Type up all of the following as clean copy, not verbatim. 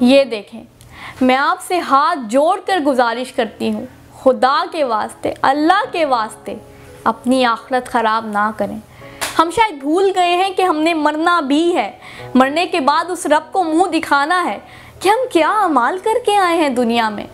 ये देखें, मैं आपसे हाथ जोड़कर गुजारिश करती हूँ, खुदा के वास्ते, अल्लाह के वास्ते अपनी आखिरत ख़राब ना करें। हम शायद भूल गए हैं कि हमने मरना भी है, मरने के बाद उस रब को मुंह दिखाना है कि हम क्या अमाल करके आए हैं दुनिया में।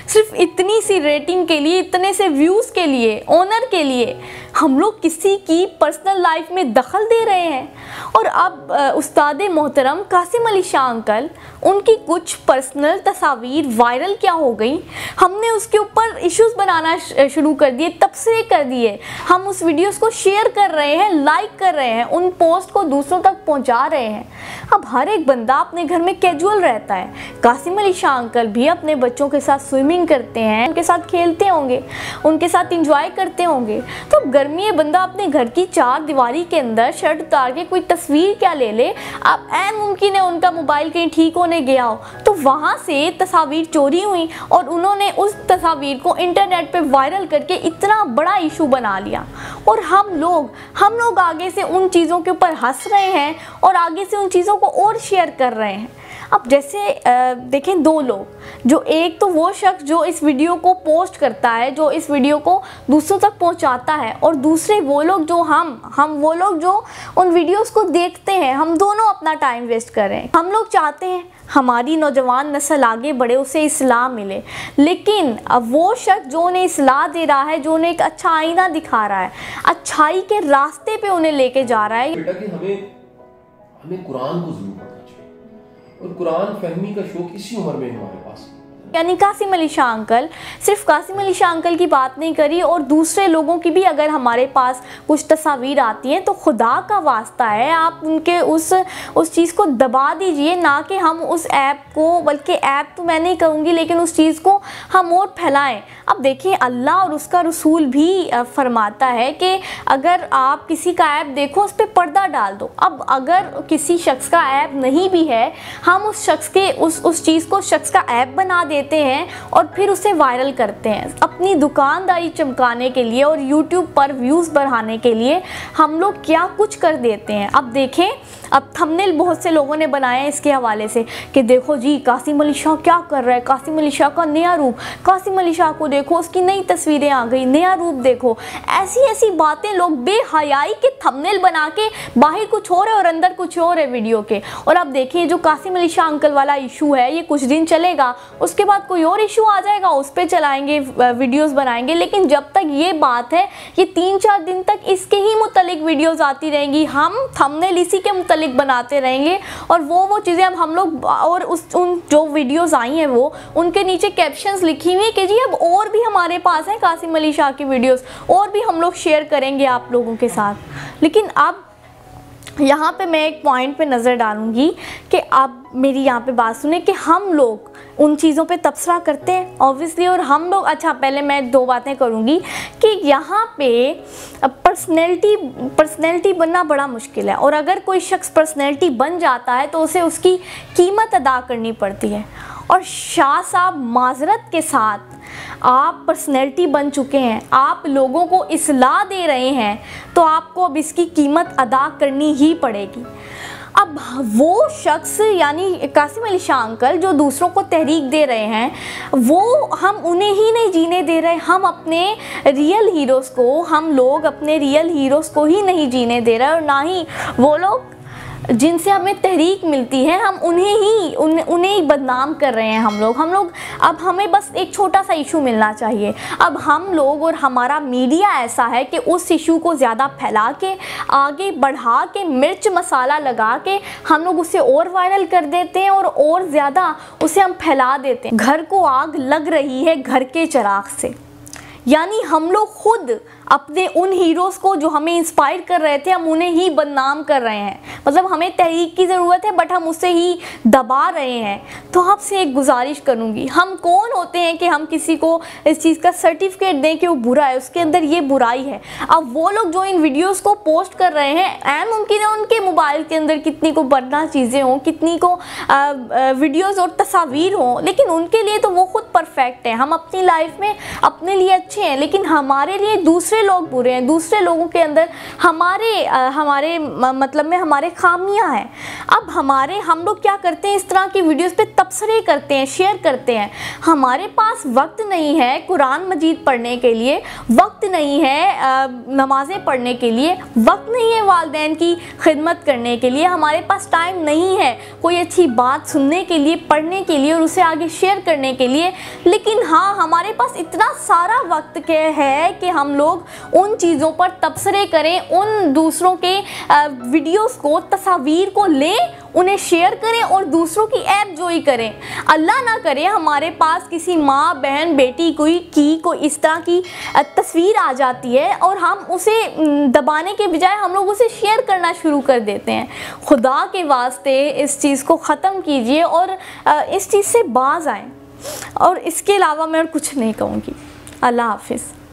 सिर्फ इतनी सी रेटिंग के लिए, इतने से व्यूज़ के लिए, ऑनर के लिए हम लोग किसी की पर्सनल लाइफ में दखल दे रहे हैं। और अब उस्ताद मोहतरम कासिम अली शाह अंकल, उनकी कुछ पर्सनल तस्वीर वायरल क्या हो गई, हमने उसके ऊपर इश्यूज़ बनाना शुरू कर दिए, तबसरे कर दिए, हम उस वीडियोस को शेयर कर रहे हैं, लाइक कर रहे हैं, उन पोस्ट को दूसरों तक पहुंचा रहे हैं। अब हर एक बंदा अपने घर में कैजुअल रहता है। कासिम अली शाह अंकल भी अपने बच्चों के साथ स्विमिंग करते हैं, उनके साथ खेलते होंगे, उनके साथ इंजॉय करते होंगे। तो गर्मी है, बंदा अपने घर की चार दीवारी के अंदर शर्ट उतार के कोई तस्वीर क्या ले ले। अब ऐन मुमकिन है उनका मोबाइल कहीं ठीक होने गया हो तो वहाँ से तस्वीर चोरी हुई और उन्होंने उस तस्वीर को इंटरनेट पे वायरल करके इतना बड़ा इशू बना लिया। और हम लोग आगे से उन चीज़ों के ऊपर हंस रहे हैं और आगे से उन चीज़ों को और शेयर कर रहे हैं। अब जैसे देखें, दो लोग, जो एक तो वो शख्स जो इस वीडियो को पोस्ट करता है, जो इस वीडियो को दूसरों तक पहुंचाता है, और दूसरे वो लोग जो हम वो लोग जो उन वीडियोस को देखते हैं। हम दोनों अपना टाइम वेस्ट कर रहे हैं। हम लोग चाहते हैं हमारी नौजवान नस्ल आगे बढ़े, उसे इस्लाह मिले, लेकिन अब वो शख्स जो उन्हें इस्लाह दे रहा है, जो उन्हें एक अच्छा आईना दिखा रहा है, अच्छाई के रास्ते पे उन्हें लेके जा रहा है। बेटा कि हमें कुरान को जरूर पढ़ना चाहिए और कुरान फहमी का शौक इसी उम्र में हमारे पास। यानी कासिम अली शाह अंकल, सिर्फ कासिम अली शाह अंकल की बात नहीं करी, और दूसरे लोगों की भी अगर हमारे पास कुछ तस्वीर आती हैं तो खुदा का वास्ता है आप उनके उस चीज़ को दबा दीजिए, ना कि हम उस ऐप को, बल्कि ऐप तो मैं नहीं कहूँगी, लेकिन उस चीज़ को हम और फैलाएं। अब देखिए, अल्लाह और उसका रसूल भी फरमाता है कि अगर आप किसी का ऐप देखो उस पर पर्दा डाल दो। अब अगर किसी शख्स का ऐप नहीं भी है, हम उस शख्स के उस चीज़ को शख्स का ऐप बना देते हैं और फिर उसे वायरल करते हैं अपनी दुकानदारी चमकाने के लिए और यूट्यूब पर व्यूज़ बढ़ाने के लिए। हम लोग क्या कुछ कर देते हैं। अब देखें, अब थंबनेल बहुत से लोगों ने बनाए हैं इसके हवाले से कि देखो जी कासिम अली शाह क्या कर रहा है, कासिम अली शाह का नया रूप, कासिम अली शाह को देखो, उसकी नई तस्वीरें आ गई, नया रूप देखो। ऐसी बातें लोग बेहयाई के थंबनेल बना के बाहर कुछ और है और अंदर कुछ और है वीडियो के। और अब देखिए, जो कासिम अली शाह अंकल वाला इशू है ये कुछ दिन चलेगा, उसके बाद कोई और इशू आ जाएगा, उस पर चलाएंगे, वीडियोस बनाएंगे। लेकिन जब तक ये बात है, ये 3-4 दिन तक इसके ही मुतल्लिक वीडियोस आती रहेंगी, हम थंबनेल इसी के मुतल्लिक बनाते रहेंगे और वो चीज़ें अब हम लोग, और उन जो वीडियोस आई हैं वो उनके नीचे कैप्शंस लिखी हुई है कि जी अब और भी हमारे पास है कासिम अली शाह की वीडियोस, और भी हम लोग शेयर करेंगे आप लोगों के साथ। लेकिन अब यहाँ पे मैं एक पॉइंट पे नज़र डालूंगी कि आप मेरी यहाँ पे बात सुने कि हम लोग उन चीज़ों पे तबसरा करते हैं ऑब्वियसली, और हम लोग, अच्छा पहले मैं 2 बातें करूँगी कि यहाँ पे पर्सनैलिटी बनना बड़ा मुश्किल है, और अगर कोई शख्स पर्सनैलिटी बन जाता है तो उसे उसकी कीमत अदा करनी पड़ती है। और शाह साहब, माजरत के साथ आप पर्सनैलिटी बन चुके हैं, आप लोगों को इस्लाह दे रहे हैं, तो आपको अब इसकी कीमत अदा करनी ही पड़ेगी। अब वो शख्स यानी कासिम अली शाह अंकल जो दूसरों को तहरीक दे रहे हैं, वो हम उन्हें ही नहीं जीने दे रहे, हम अपने रियल हीरोज़ को, हम लोग अपने रियल हीरोज़ को ही नहीं जीने दे रहे, और ना ही वो लोग जिनसे हमें तहरीक मिलती है, हम उन्हें ही बदनाम कर रहे हैं। हम लोग अब हमें बस एक छोटा सा इशू मिलना चाहिए। अब हम लोग और हमारा मीडिया ऐसा है कि उस इशू को ज़्यादा फैला के, आगे बढ़ा के, मिर्च मसाला लगा के हम लोग उसे और वायरल कर देते हैं और ज़्यादा उसे हम फैला देते हैं। घर को आग लग रही है घर के चिराग से, यानी हम लोग खुद अपने उन हीरोज़ को जो हमें इंस्पायर कर रहे थे, हम उन्हें ही बदनाम कर रहे हैं। मतलब हमें तहरीक की ज़रूरत है बट हम उसे ही दबा रहे हैं। तो आपसे एक गुजारिश करूँगी, हम कौन होते हैं कि हम किसी को इस चीज़ का सर्टिफिकेट दें कि वो बुरा है, उसके अंदर ये बुराई है। अब वो लोग जो इन वीडियोज़ को पोस्ट कर रहे हैं, ऐन मुमकिन है उनके मोबाइल के अंदर कितनी को बरना चीज़ें हों, कितनी को वीडियोज़ और तस्वीर हों, लेकिन उनके लिए तो वो खुद परफेक्ट है। हम अपनी लाइफ में अपने लिए अच्छे हैं, लेकिन हमारे लिए दूसरे दूसरे लोग बुरे हैं, दूसरे लोगों के अंदर हमारे मतलब में हमारे खामियां हैं। अब हम लोग क्या करते हैं, इस तरह की वीडियोस पे तबसरे करते हैं, शेयर करते हैं। हमारे पास वक्त नहीं है कुरान मजीद पढ़ने के लिए, वक्त नहीं है नमाज़ें पढ़ने के लिए, वक्त नहीं है वालिदैन की खिदमत करने के लिए, हमारे पास टाइम नहीं है कोई अच्छी बात सुनने के लिए, पढ़ने के लिए और उसे आगे शेयर करने के लिए। लेकिन हाँ, हमारे पास इतना सारा वक्त है कि हम लोग उन चीज़ों पर तबसरे करें, उन दूसरों के वीडियोस को, तस्वीर को लें, उन्हें शेयर करें और दूसरों की ऐब जोई करें। अल्लाह ना करे हमारे पास किसी माँ, बहन, बेटी कोई इस तरह की तस्वीर आ जाती है और हम उसे दबाने के बजाय हम लोग उसे शेयर करना शुरू कर देते हैं। खुदा के वास्ते इस चीज़ को ख़त्म कीजिए और इस चीज़ से बाज आएँ। और इसके अलावा मैं और कुछ नहीं कहूँगी। अल्लाह हाफिज़।